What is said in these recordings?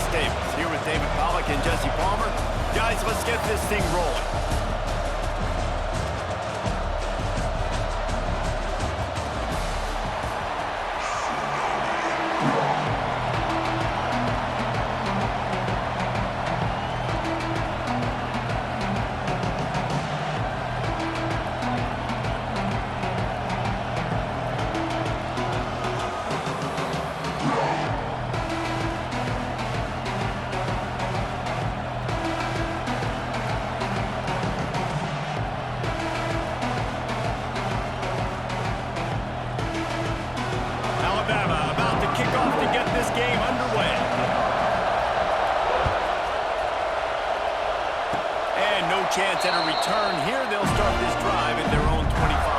Stables, here with David Pollack and Jesse Palmer. Guys, let's get this thing rolling. About to kick off to get this game underway. And no chance at a return here. They'll start this drive at their own 25.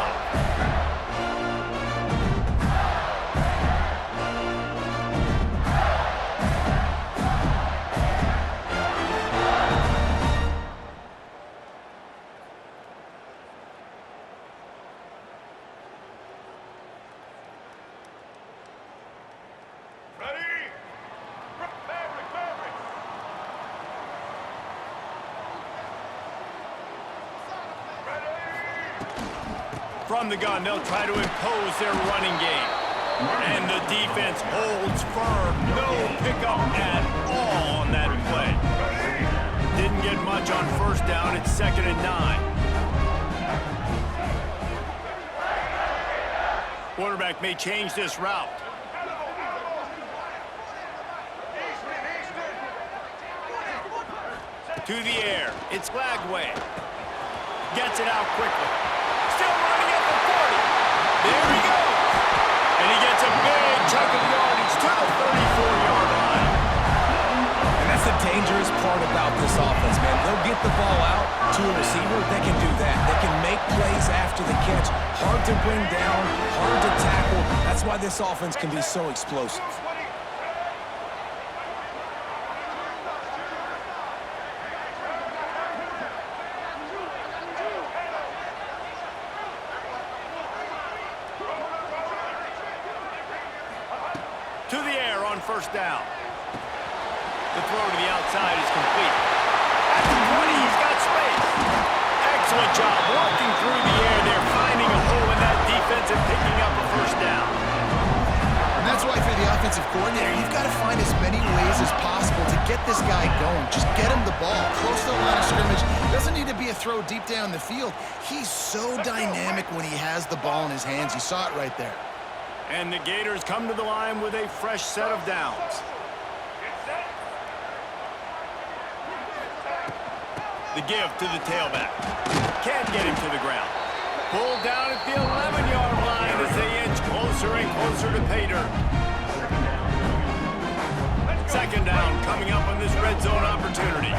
From the gun, they'll try to impose their running game. And the defense holds firm. No pickup at all on that play. Didn't get much on first down. It's 2nd and 9. Quarterback may change this route. To the air. It's Lagway. Gets it out quickly. Still running at the 40. There he goes. And he gets a big chunk of yardage to the 34-yard line. And that's the dangerous part about this offense, man. They'll get the ball out to a receiver. They can do that. They can make plays after the catch. Hard to bring down, hard to tackle. That's why this offense can be so explosive. To the air on first down. The throw to the outside is complete. At the 20, he's got space. Excellent job walking through the air there, finding a hole in that defense and picking up a first down. And that's why for the offensive coordinator, you've got to find as many ways as possible to get this guy going. Just get him the ball close to the line of scrimmage. Doesn't need to be a throw deep down the field. He's so dynamic when he has the ball in his hands. You saw it right there. And the Gators come to the line with a fresh set of downs. The give to the tailback. Can't get him to the ground. Pulled down at the 11-yard line as they inch closer and closer to pay dirt. 2nd down coming up on this red zone opportunity.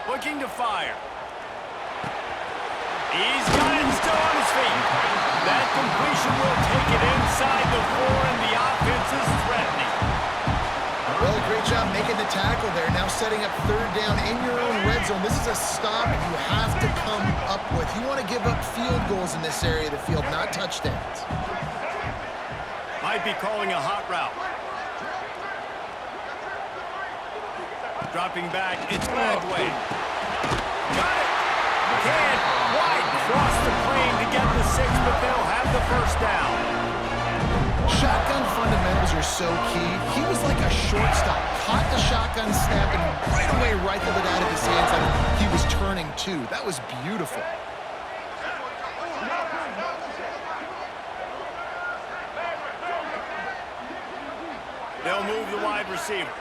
Looking to fire. He's got it still on his feet. That completion will take it inside the 4, and the offense is threatening. Well, great job making the tackle there. Now setting up 3rd down in your own red zone. This is a stop you have to come up with. You want to give up field goals in this area of the field, not touchdowns. Might be calling a hot route. Dropping back, it's Lagway. Got it! Can't quite cross the plane to get the 6, but they'll have the first down. Shotgun fundamentals are so key. He was like a shortstop. Caught the shotgun snap and right away rifled it out of his hands like he was turning too. That was beautiful. They'll move the wide receiver.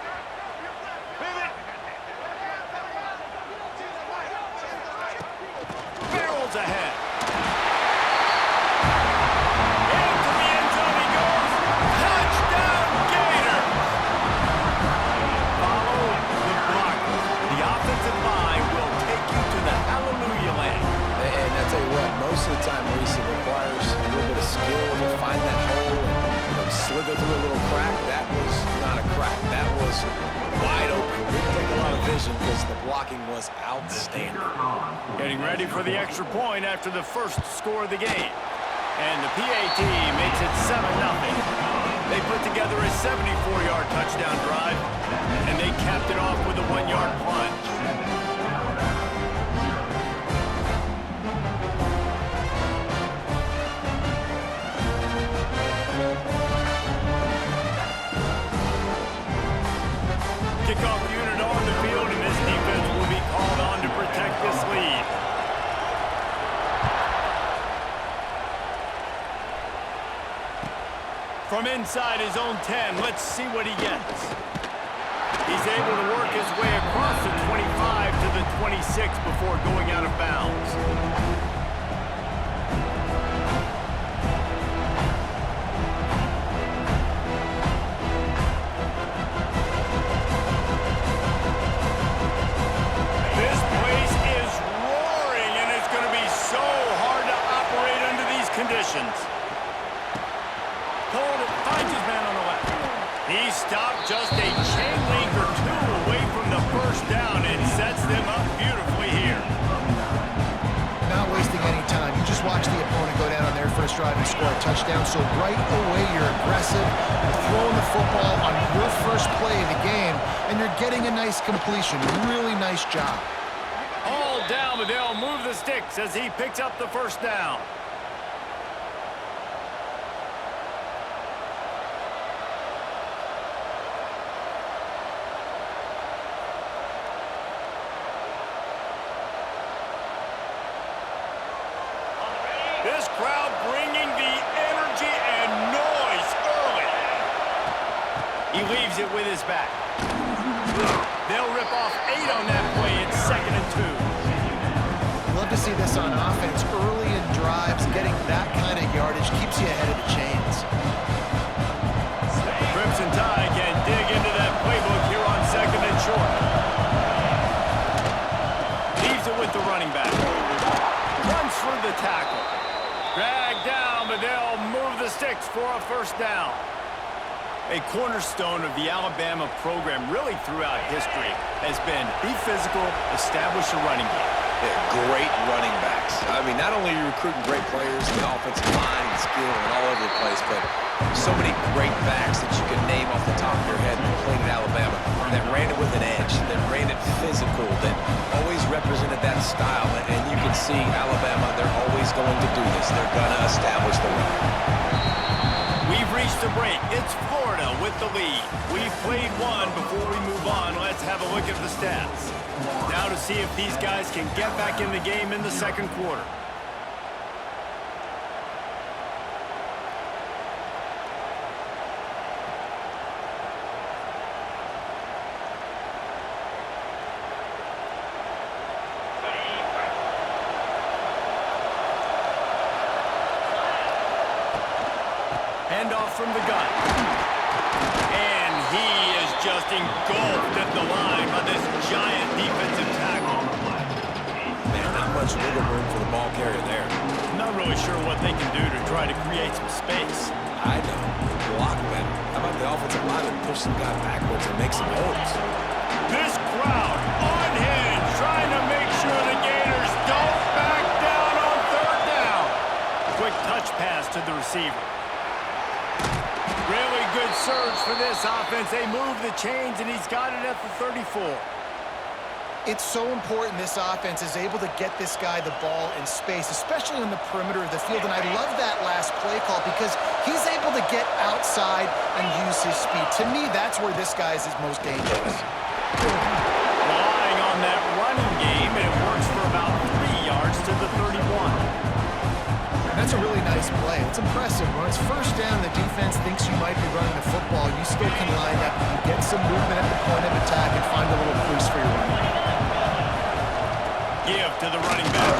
Barrels ahead. Into the end zone he goes. Touchdown, Gator! Follow the block. The offensive line will take you to the hallelujah land. And I tell you what, most of the time, Reese, it requires a little bit of skill to find that hole and slither through a little crack. That was decision because the blocking was outstanding. Getting ready for the extra point after the first score of the game. And the PAT makes it 7-0. They put together a 74-yard touchdown drive, and they capped it off with a 1-yard plunge. Kickoff unit on the field, and this defense will be called on to protect this lead. From inside his own 10, let's see what he gets. He's able to work his way across the 25 to the 26 before going out of bounds. This place is roaring, and it's going to be so hard to operate under these conditions. Finds his man on the left. He stopped just a chain link or two away from the first down and sets them up beautifully here. Not wasting any time. You just watch the opponent go down on their first drive and score a touchdown. So right away, you're aggressive. You're throwing the football on your first play of the game, and you're getting a nice completion. Really nice job. All down, but they'll move the sticks as he picks up the first down. This crowd bringing the energy and noise early. He leaves it with his back. They'll rip off 8 on that play. It's 2nd and 2. Love to see this on offense. Early in drives, getting that kind of yardage keeps you ahead of the chains. Crimson Tide can dig into that playbook here on 2nd and short. Leaves it with the running back. Runs through the tackle. Dragged down, but they'll move the sticks for a first down. A cornerstone of the Alabama program really throughout history has been be physical, establish a running game. They're great running backs. I mean, not only are you recruiting great players in the offensive line and skill and all over the place, but so many great backs that you can name off the top of your head that played at Alabama that ran it with an edge, that ran it physical, that always represented that style. And you can see Alabama, they're always going to do this. They're going to establish the run. We've reached the break. It's Florida with the lead. We've played one. Before we move on, let's have a look at the stats. Now to see if these guys can get back in the game in the second quarter. Handoff from the gun. And he is just engulfed at the line by this giant defensive tackle. Man, not much wiggle room for the ball carrier there. Not really sure what they can do to try to create some space. I know. Block better. How about the offensive lineman push some guy backwards and make some holes? This crowd unhinged, trying to make sure the Gators don't back down on 3rd down. Quick touch pass to the receiver. Really good surge for this offense. They move the chains, and he's got it at the 34. It's so important this offense is able to get this guy the ball in space, especially on the perimeter of the field. And I love that last play call because he's able to get outside and use his speed. To me, that's where this guy is his most dangerous. Relying on that running game, and it works for about 3 yards to the 31. That's a really nice play. It's impressive. When it's first down, the defense thinks you might be running the football. You still can line up, you get some movement at the point of attack, and find a little crease for your running back. Give to the running back.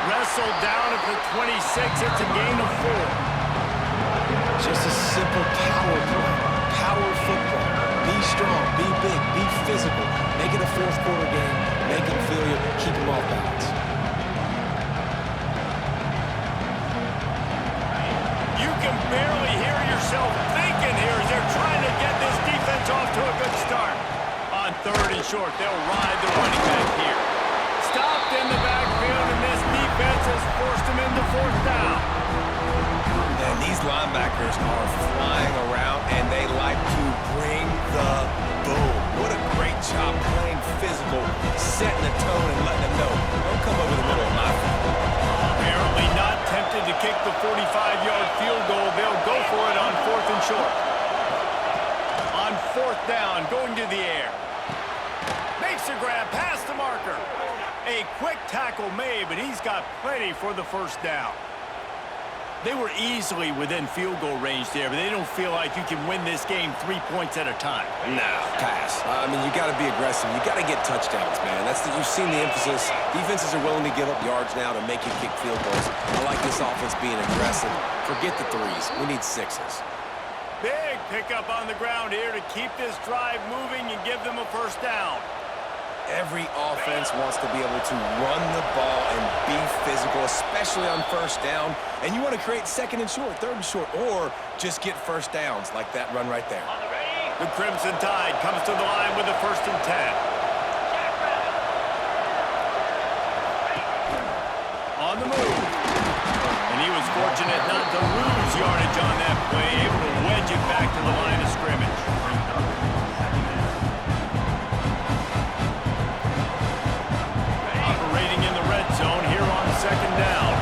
Wrestled down at the 26. It's a gain of 4. Just a simple power play. Power football. Be strong, be big, be physical. Make it a fourth quarter game. Make them feel you. Keep them off balance. You can barely hear yourself thinking here as they're trying to get this defense off to a good start. On third and short. They'll ride the running back here. Stopped in the backfield, and this defense has forced him into fourth down. And these linebackers are flying around, and they like to bring the boom. What a great job playing physical, setting the tone and letting them know, don't come over the middle of my field. Apparently not tempted to kick the 45-yard field goal. They'll go for it on fourth and short. On fourth down, going to the air. Makes a grab past the marker. A quick tackle made, but he's got plenty for the first down. They were easily within field goal range there, but they don't feel like you can win this game 3 points at a time. No, pass. I mean, you got to be aggressive. You got to get touchdowns, man. You've seen the emphasis. Defenses are willing to give up yards now to make you kick field goals. I like this offense being aggressive. Forget the threes. We need sixes. Big pickup on the ground here to keep this drive moving and give them a first down. Every offense wants to be able to run the ball and be physical, especially on first down. And you want to create second and short, third and short, or just get first downs like that run right there. The Crimson Tide comes to the line with a 1st and 10. On the move. And he was fortunate not to lose yardage on that play, able to wedge it back to the line of scrimmage. Operating in the red zone here on 2nd down.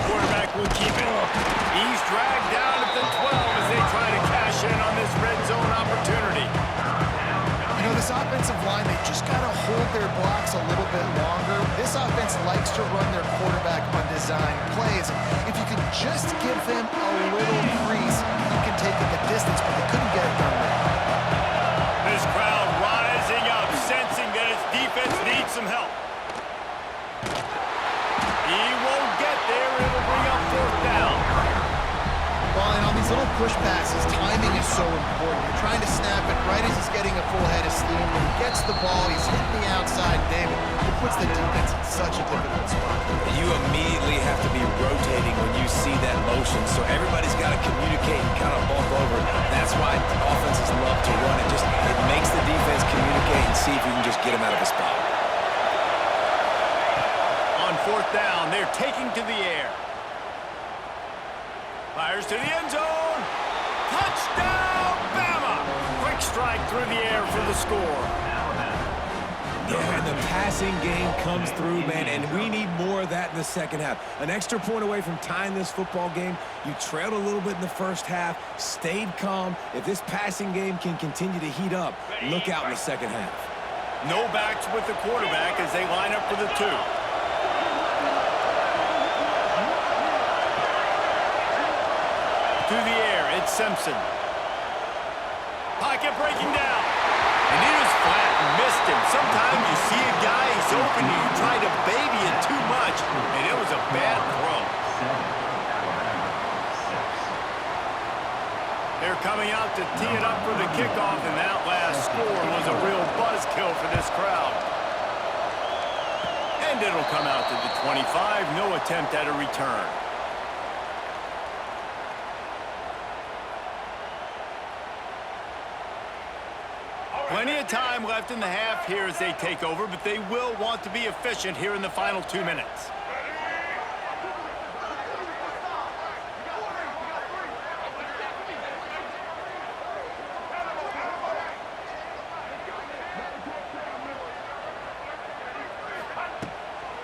Quarterback will keep it. He's dragged down at the 12 as they try to cash in on this red zone opportunity. You know, this offensive line, they just got to hold their blocks a little bit longer. This offense likes to run their quarterback on design plays. If you can just give them a little crease, you can take it the distance, but they couldn't get it done there. This crowd rising up, sensing that its defense needs some help. He won't get there. It'll bring up 4th down. Well, and on these little push passes, timing is so important. You're trying to snap it right as he's getting a full head of steam. When he gets the ball, he's hitting the outside. David, it puts the defense in such a difficult spot. You immediately have to be rotating when you see that motion, so everybody's got to communicate and kind of bump over. That's why offenses love to run it. It makes the defense communicate and see if you can just get him out of a spot. On 4th down, they're taking to the air. Fires to the end zone. Touchdown, Bama! Quick strike through the air for the score. Yeah, and the passing game comes through, man, and we need more of that in the second half. An extra point away from tying this football game. You trailed a little bit in the first half, stayed calm. If this passing game can continue to heat up, look out in the second half. No backs with the quarterback as they line up for the 2. To the air, it's Simpson. Pocket breaking down. And he was flat and missed him. Sometimes you see a guy, he's open, and you try to baby it too much, and it was a bad throw. They're coming out to tee it up for the kickoff, and that last score was a real buzzkill for this crowd. And it'll come out to the 25, no attempt at a return. Plenty of time left in the half here as they take over, but they will want to be efficient here in the final 2 minutes.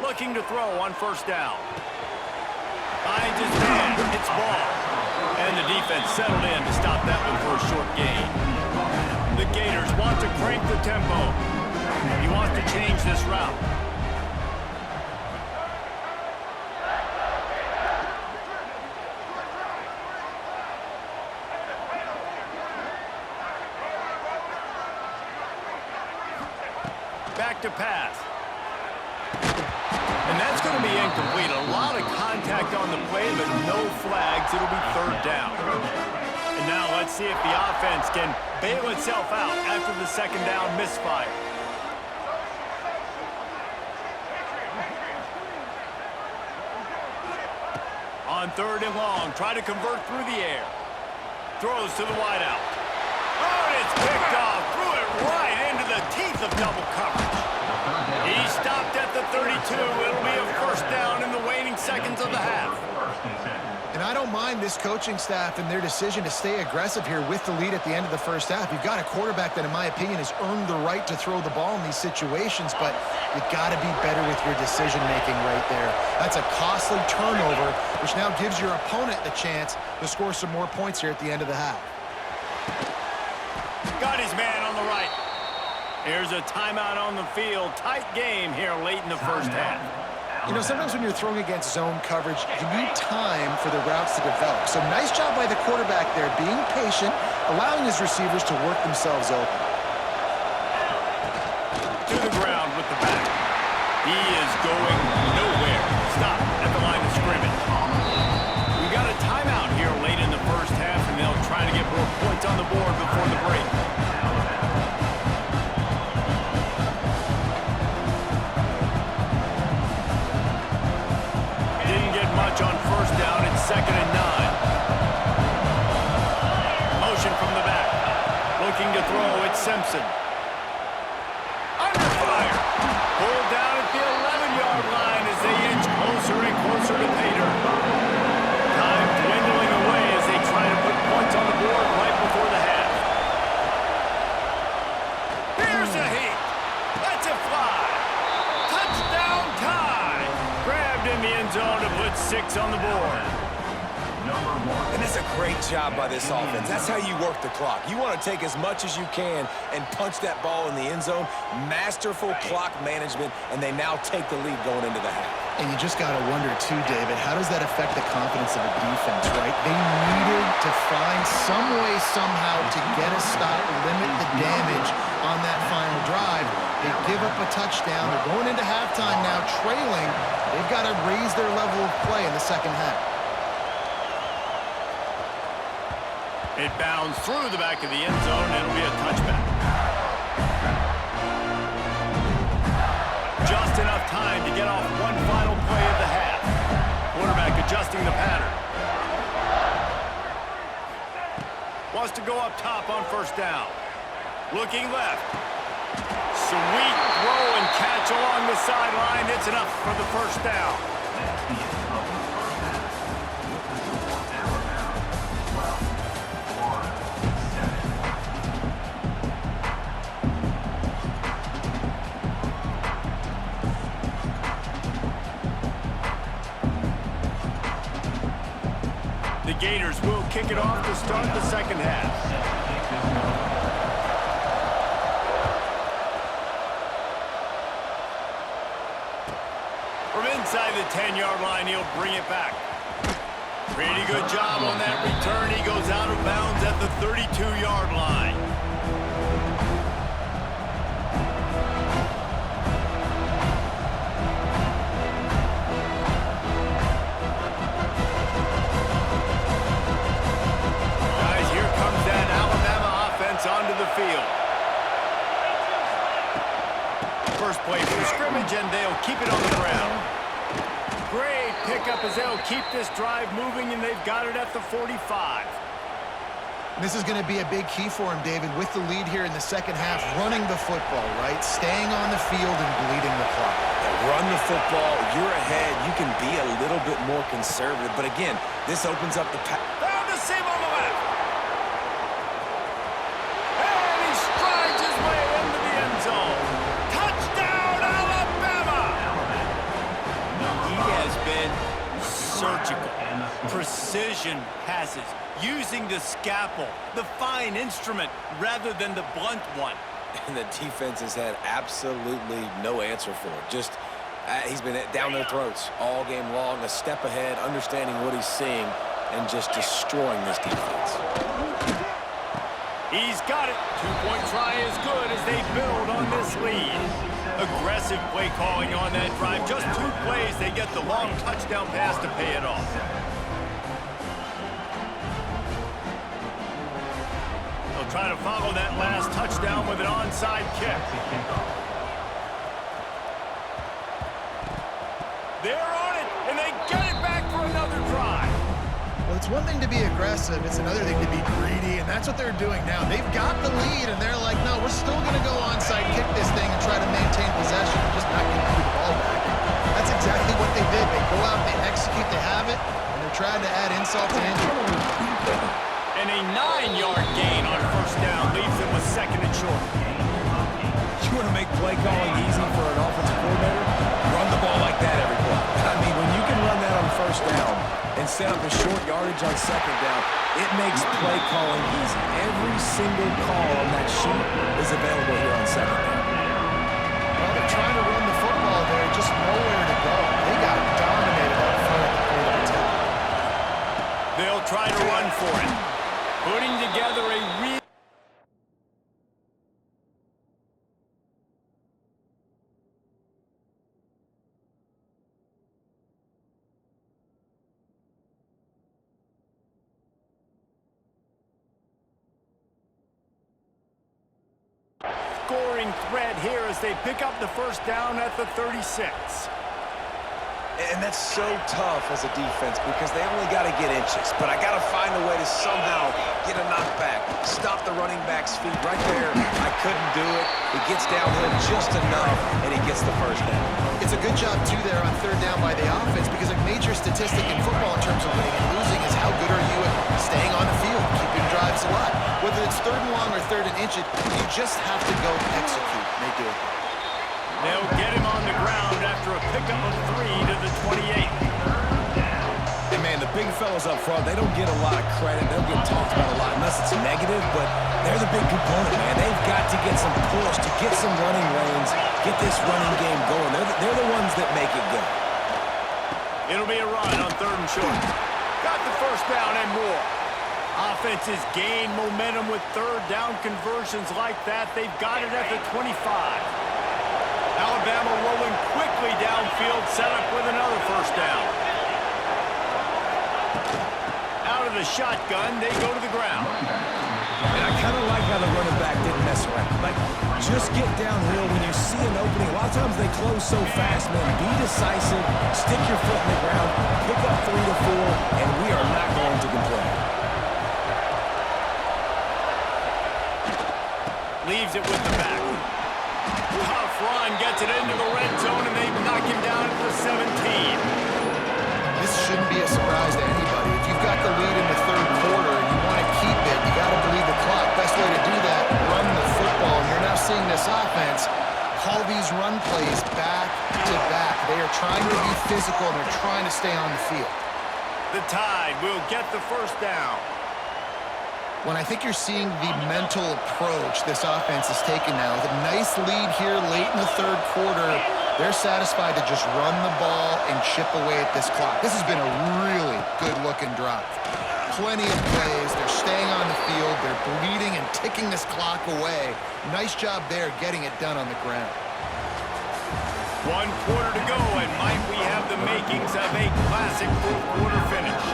Looking to throw on 1st down. Finds his man. It's ball. And the defense settled in to stop that one for a short gain. The Gators want to crank the tempo. He wants to change this route. Back to pass. And that's going to be incomplete. A lot of contact on the play, but no flags. It'll be 3rd down. And now let's see if the offense can bail itself out after the 2nd down misfire. On 3rd and long, try to convert through the air. Throws to the wideout. Oh, and it's picked off don't mind this coaching staff and their decision to stay aggressive here with the lead at the end of the first half. You've got a quarterback that, in my opinion, has earned the right to throw the ball in these situations, but you got to be better with your decision-making right there. That's a costly turnover, which now gives your opponent the chance to score some more points here at the end of the half. Got his man on the right. Here's a timeout on the field. Tight game here late in the first half. You know, sometimes when you're throwing against zone coverage, you need time for the routes to develop. So nice job by the quarterback there, being patient, allowing his receivers to work themselves open. To the ground with the back. He is going nowhere. Stop at the line of scrimmage. We got a timeout here late in the first half, and they'll try to get more points on the board before the break. On first down, it's 2nd and 9. Motion from the back. Looking to throw, it's Simpson. Under fire. Pulled down at the 11-yard line as they inch closer and closer to pay dirt. Time dwindling away as they try to put points on the board right before the half. Here's a heat. That's a fly. Touchdown tie. Grabbed in the end zone to put 6 on the board. And that's a great job by this offense. That's how you work the clock. You want to take as much as you can and punch that ball in the end zone. Masterful clock management, and they now take the lead going into the half. And you just got to wonder, too, David, how does that affect the confidence of a defense, right? They needed to find some way, somehow, to get a stop, limit the damage on that final drive. They give up a touchdown. They're going into halftime now, trailing. They've got to raise their level of play in the second half. It bounds through the back of the end zone, and it'll be a touchback. Just enough time to get off one final play of the half. Quarterback adjusting the pattern. Wants to go up top on first down. Looking left. Sweet throw and catch along the sideline. It's enough for the first down. The Gators will kick it off to start the second half. From inside the 10-yard line, he'll bring it back. Pretty good job on that return. He goes out of bounds at the 32-yard line. Onto the field. First play for scrimmage, and they'll keep it on the ground. Great pickup as they'll keep this drive moving, and they've got it at the 45. This is going to be a big key for him, David, with the lead here in the second half, running the football, right? Staying on the field and bleeding the clock. Run the football, you're ahead, you can be a little bit more conservative, but again, this opens up the pass. Down the seam on the left. Surgical, precision passes, using the scalpel, the fine instrument, rather than the blunt one. And the defense has had absolutely no answer for it. Just, he's been down their throats all game long, a step ahead, understanding what he's seeing, and just destroying this defense. He's got it. Two-point try is good as they build on this lead. Aggressive play calling on that drive. Just 2 plays, they get the long touchdown pass to pay it off. They'll try to follow that last touchdown with an onside kick. They're on it, and they get it back for another drive. Well, it's one thing to be aggressive. It's another thing to be greedy, and that's what they're doing now. They've got the lead, and they're like, no, we're still going to go onside, kick this thing, and try to maintain possession, and just not give the ball back. That's exactly what they did. They go out, they execute, they have it, and they're tried to add insult to injury. And a 9-yard gain on first down leaves them with second and short. You want to make play calling easy for an offensive coordinator? Run the ball like that every play. I mean, when you can run that on first down and set up a short yardage on second down, it makes play calling easy. Every single call on that sheet is available here on second down. Well, they're trying to run the football there, just nowhere to go. They got dominated up front at the point of attack. They'll try to run for it. Putting together a real... scoring threat here as they pick up the first down at the 36. And that's so tough as a defense because they only got to get inches. But I got to find a way to somehow get a knockback, stop the running back's feet right there. I couldn't do it. He gets downhill just enough, and he gets the first down. It's a good job, too, there on third down by the offense because a major statistic in football in terms of winning and losing is how good are you at staying on the field, keeping drives alive. Whether it's third and long or third and inches, you just have to go execute. They do it. They'll get him on the ground after a pickup of 3 to the 28. And, man, the big fellas up front, they don't get a lot of credit. They don't get talked about a lot unless it's negative, but they're the big component, man. They've got to get some push, to get some running lanes, get this running game going. They're the ones that make it go. It'll be a run on third and short. Got the first down and more. Offenses gain momentum with third down conversions like that. They've got it at the 25. Alabama rolling quickly downfield, set up with another first down. Out of the shotgun, they go to the ground. And I kind of like how the running back didn't mess around. Like, just get downhill when you see an opening. A lot of times they close so fast, man. Be decisive, stick your foot in the ground, pick up 3 to 4, and we are not going to complain. Leaves it with the back. Tough run, gets it into the red zone, and they knock him down at the 17. This shouldn't be a surprise to anybody. If you've got the lead in the third quarter and you want to keep it, you got to bleed the clock. Best way to do that, run the football. And you're now seeing this offense call these run plays back to back. They are trying to be physical, and they're trying to stay on the field. The Tide will get the first down. When I think you're seeing the mental approach this offense is taking now, with a nice lead here late in the third quarter, they're satisfied to just run the ball and chip away at this clock. This has been a really good-looking drive. Plenty of plays. They're staying on the field. They're bleeding and ticking this clock away. Nice job there getting it done on the ground. 1 quarter to go, and might we have the makings of a classic fourth-quarter finish.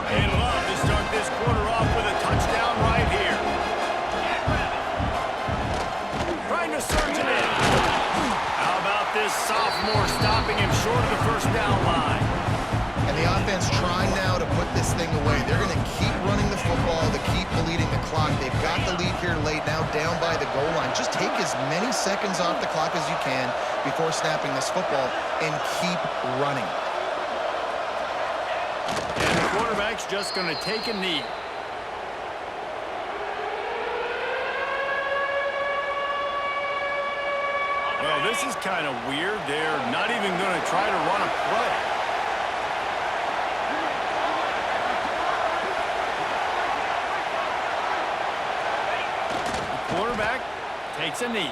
They'd love to start this quarter off with a touchdown right here. Trying to surge it in. How about this sophomore stopping him short of the first down line? And the offense trying now to put this thing away. They're going to keep running the football to keep bleeding the clock. They've got the lead here late, now down by the goal line. Just take as many seconds off the clock as you can before snapping this football and keep running. And the quarterback's just going to take a knee. Well, this is kind of weird. They're not even going to try to run a play. The quarterback takes a knee.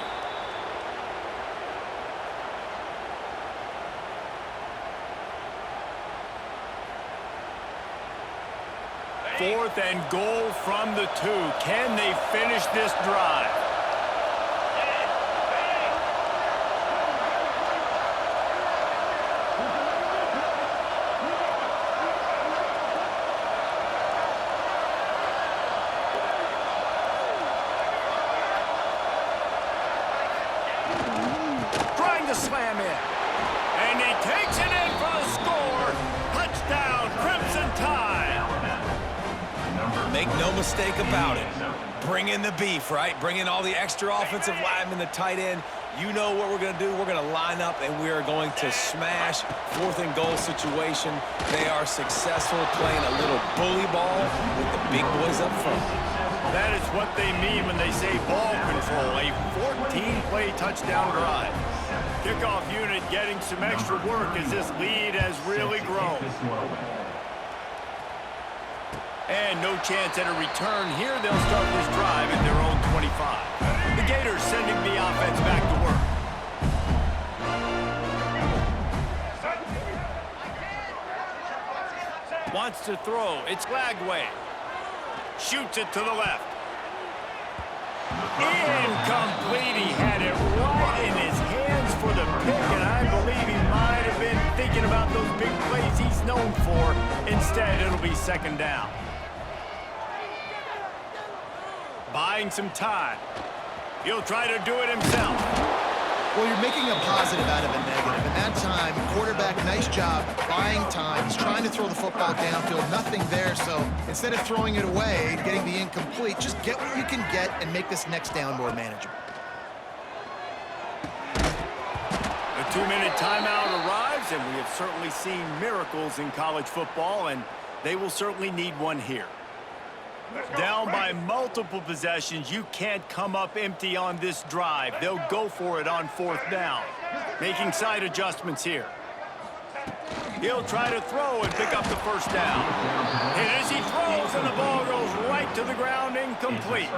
Fourth and goal from the 2. Can they finish this drive? Trying to slam in. And he takes it in for the score. Touchdown, Crimson Tide. Make no mistake about it. Bring in the beef, right? Bring in all the extra offensive linemen, the tight end. You know what we're going to do. We're going to line up, and we are going to smash 4th and goal situation. They are successful playing a little bully ball with the big boys up front. That is what they mean when they say ball control, a 14-play touchdown drive. Kickoff unit getting some extra work as this lead has really grown. And no chance at a return here. They'll start this drive at their own 25. The Gators sending the offense back to work. Wants to throw. It's Lagway. Shoots it to the left. Incomplete. He had it right in his hands for the pick, and I believe he might have been thinking about those big plays he's known for. Instead, it'll be 2nd down. Buying some time. He'll try to do it himself. Well, you're making a positive out of a negative. And that time, quarterback, nice job buying time. He's trying to throw the football downfield. Nothing there. So instead of throwing it away, getting the incomplete, just get what you can get and make this next down more manageable. A 2-minute timeout arrives, and we have certainly seen miracles in college football, and they will certainly need one here. Down by multiple possessions, you can't come up empty on this drive. They'll go for it on 4th down. Making side adjustments here. He'll try to throw and pick up the 1st down. And as he throws, and the ball goes right to the ground, incomplete.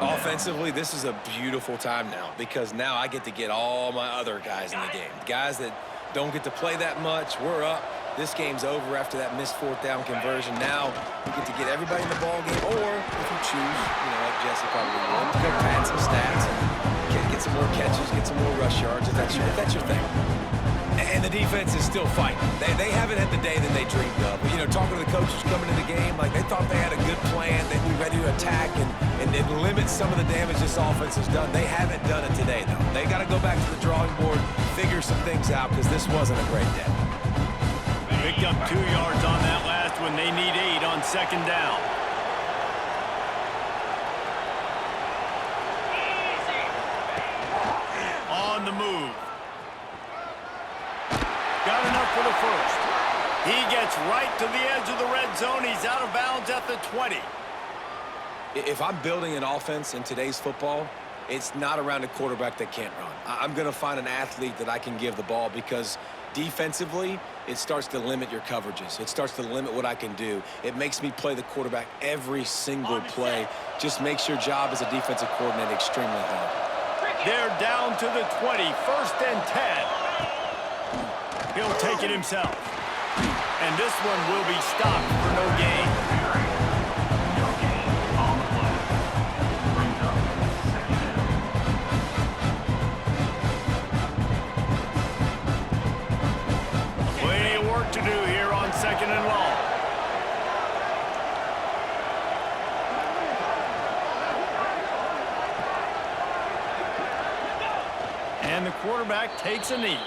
Offensively, this is a beautiful time now because now I get to get all my other guys in the game. Guys that don't get to play that much, we're up. This game's over after that missed 4th down conversion. Now you get to get everybody in the ball game, or if you choose, like Jesse probably would, go pad some stats and get some more catches, get some more rush yards if that's your thing. And the defense is still fighting. They haven't had the day that they dreamed of. Talking to the coaches coming in the game, like they thought they had a good plan. They'd be ready to attack and limit some of the damage this offense has done. They haven't done it today, though. They got to go back to the drawing board, figure some things out, because this wasn't a great day. Picked up 2 yards on that last one. They need 8 on 2nd down. On the move. Got enough for the 1st. He gets right to the edge of the red zone. He's out of bounds at the 20. If I'm building an offense in today's football, it's not around a quarterback that can't run. I'm going to find an athlete that I can give the ball because defensively, it starts to limit your coverages. It starts to limit what I can do. It makes me play the quarterback every single play. Just makes your job as a defensive coordinator extremely hard. They're down to the 20, 1st and 10. He'll take it himself. And this one will be stopped for no gain. To do here on 2nd and long. And the quarterback takes a knee.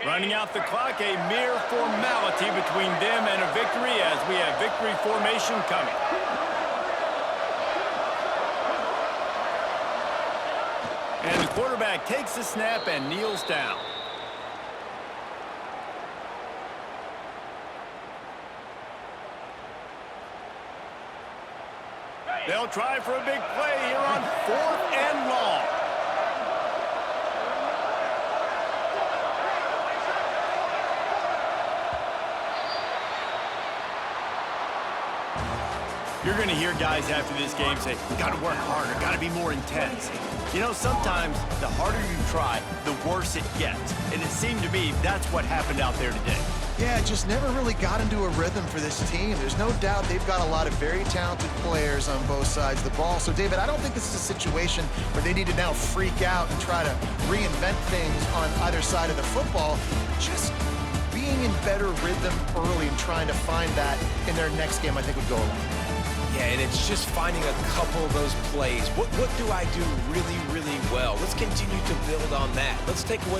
Running out the clock, a mere formality between them and a victory as we have victory formation coming. And the quarterback takes the snap and kneels down. They'll try for a big play here on 4th and long. You're going to hear guys after this game say, got to work harder, got to be more intense. Sometimes the harder you try, the worse it gets. And it seemed to me that's what happened out there today. Yeah, just never really got into a rhythm for this team. There's no doubt they've got a lot of very talented players on both sides of the ball. So, David, I don't think this is a situation where they need to now freak out and try to reinvent things on either side of the football. Just being in better rhythm early and trying to find that in their next game, I think would go a long way. Yeah, and it's just finding a couple of those plays. What do I do really, really well? Let's continue to build on that. Let's take away